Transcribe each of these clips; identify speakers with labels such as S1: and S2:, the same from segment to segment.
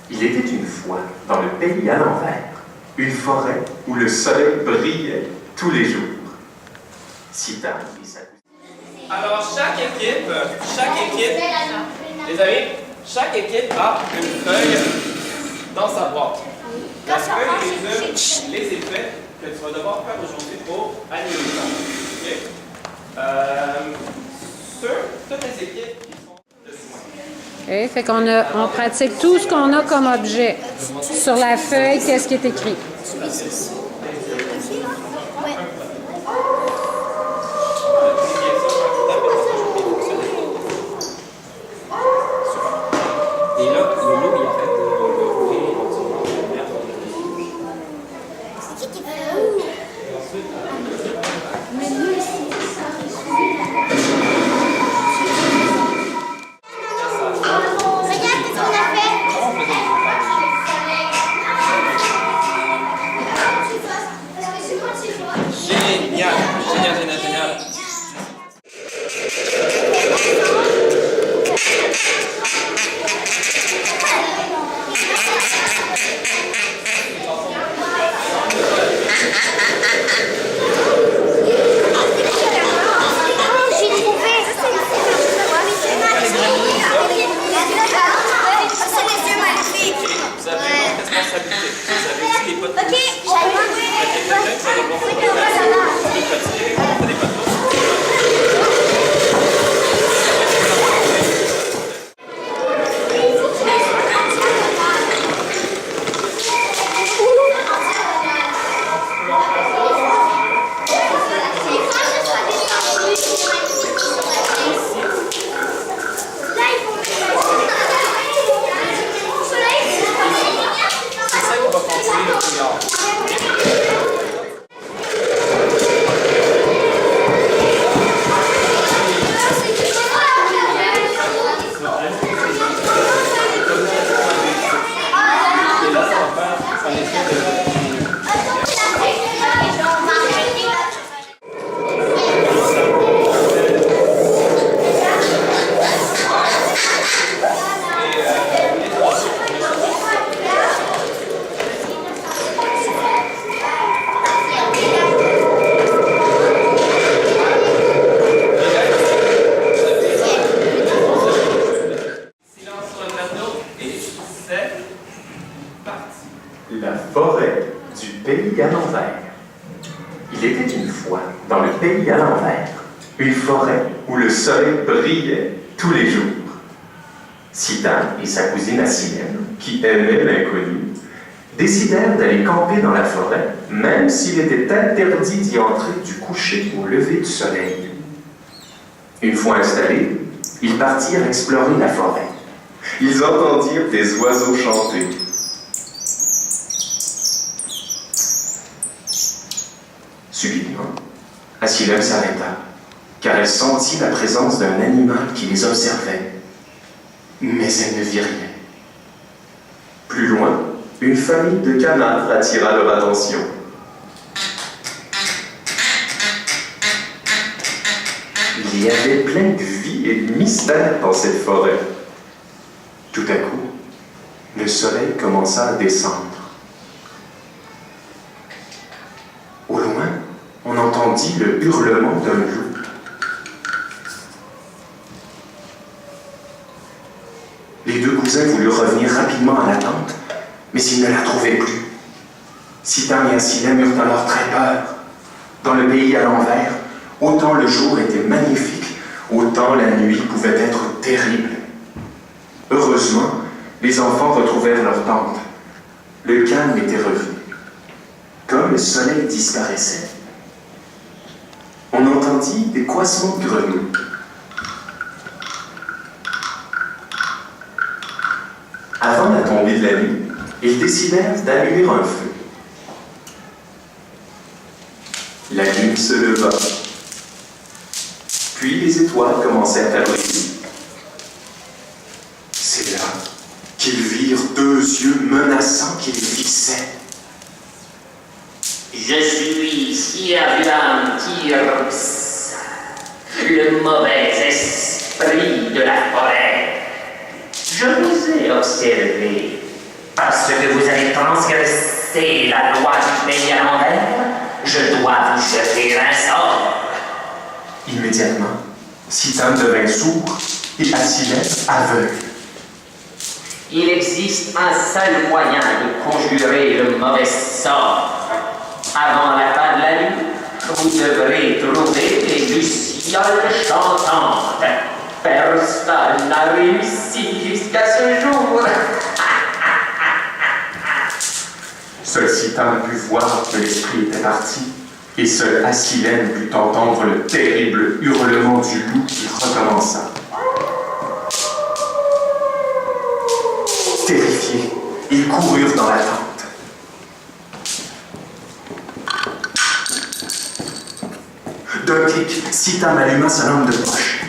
S1: Il était une fois, dans le pays à l'envers, une forêt où le soleil brillait tous les jours. Sita et sa cousine.
S2: Alors, chaque équipe, les amis, chaque équipe a une feuille dans sa boîte. La feuille résume les effets que tu vas devoir faire aujourd'hui pour animer ça. Toutes les équipes qui font le soin.
S3: Okay, fait on pratique tout ce qu'on a comme objet. Sur la feuille, qu'est-ce qui est écrit?
S2: Et là, Lolo, il a fait
S4: C'est qui fait mais nous aussi. Regarde ce qu'on a fait.
S2: Génial, génial, génial, génial. Vous avez une responsabilité. Vous avez aussi les potes.
S1: La forêt du pays à l'envers. Il était une fois, dans le pays à l'envers, une forêt où le soleil brillait tous les jours. Sita et sa cousine Assilène, qui aimaient l'inconnu, décidèrent d'aller camper dans la forêt, même s'il était interdit d'y entrer du coucher au lever du soleil. Une fois installés, ils partirent explorer la forêt. Ils entendirent des oiseaux chanter. Subitement, Assilène s'arrêta, car elle sentit la présence d'un animal qui les observait. Mais elle ne vit rien. Plus loin, une famille de canards attira leur attention. Il y avait plein de vie et de mystère dans cette forêt. Tout à coup, le soleil commença à descendre. Au loin, on entendit le hurlement d'un loup. Les deux cousins voulurent revenir rapidement à la tente, mais ils ne la trouvaient plus. Sita et Assilène eurent alors très peur. Dans le pays à l'envers, autant le jour était magnifique, autant la nuit pouvait être terrible. Heureusement, les enfants retrouvèrent leur tente. Le calme était revenu. Comme le soleil disparaissait, on entendit des couassements de grenouilles. Avant la tombée de la nuit, ils décidèrent d'allumer un feu. La lune se leva, puis les étoiles commencèrent à briller. C'est là qu'ils virent deux yeux menaçants qui les fixaient.
S5: Je suis Sirviam Tirps, le mauvais esprit de la forêt. Je vous ai observé c'est la loi du pays à l'envers. Je dois vous jeter un sort.
S1: Immédiatement, Citan devint sourd et Asilène aveugle.
S5: Il existe un seul moyen de conjurer le mauvais sort. Avant la fin de la nuit, vous devrez trouver les lucioles chantantes. Personne n'a réussi jusqu'à ce jour.
S1: Seul Citan put voir que l'esprit était parti, et seul Asilène put entendre le terrible hurlement du loup qui recommença. Terrifiés, ils coururent dans la tente. D'un clic, Citan alluma sa lampe de poche.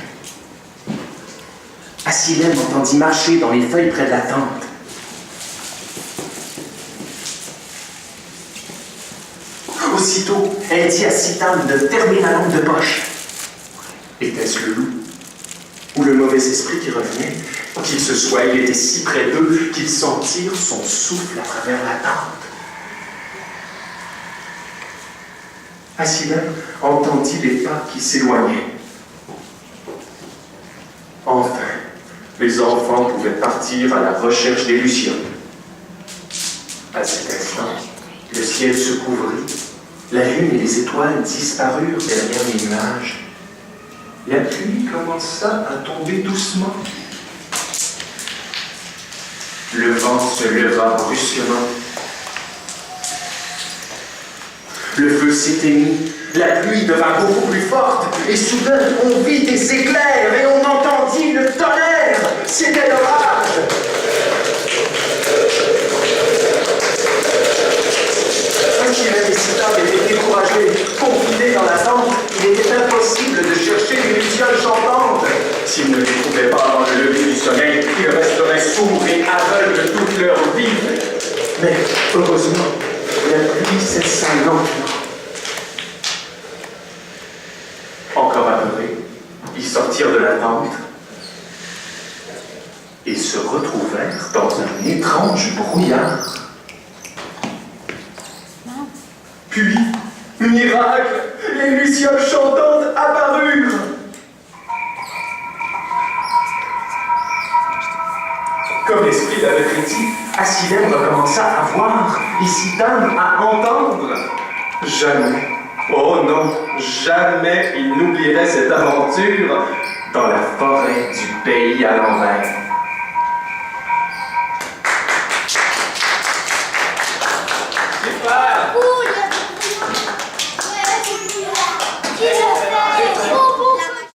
S1: Asilène entendit marcher dans les feuilles près de la tente. Aussitôt, elle dit à Citan de fermer la lampe de poche. Était-ce le loup ou le mauvais esprit qui revenait? Qu'il se soit, il était si près d'eux qu'ils sentirent son souffle à travers la tente. Asilène entendit les pas qui s'éloignaient. Enfin, les enfants pouvaient partir à la recherche des lucioles. À cet instant, le ciel se couvrit, la lune et les étoiles disparurent derrière les nuages. La pluie commença à tomber doucement. Le vent se leva brusquement. Le feu s'éteignit, la pluie devint beaucoup plus forte, et soudain on vit des éclairs et on entendit le tonnerre. C'était l'orage. Asilène et Citan étaient découragés, confinés dans la tente. Il était impossible de chercher les lucioles chantantes. S'ils ne les trouvaient pas avant le lever du soleil, ils resteraient sourds et aveugles toute leur vie. Mais heureusement, la pluie cessa lentement. Encore apeurés, ils sortirent de la tente et se retrouvèrent dans un étrange brouillard. Puis, miracle, les lucioles chantantes apparurent. Comme l'esprit l'avait prédit, Asilène recommença à voir et Citan à entendre. Jamais, oh non, jamais il n'oublierait cette aventure dans la forêt du pays à l'envers.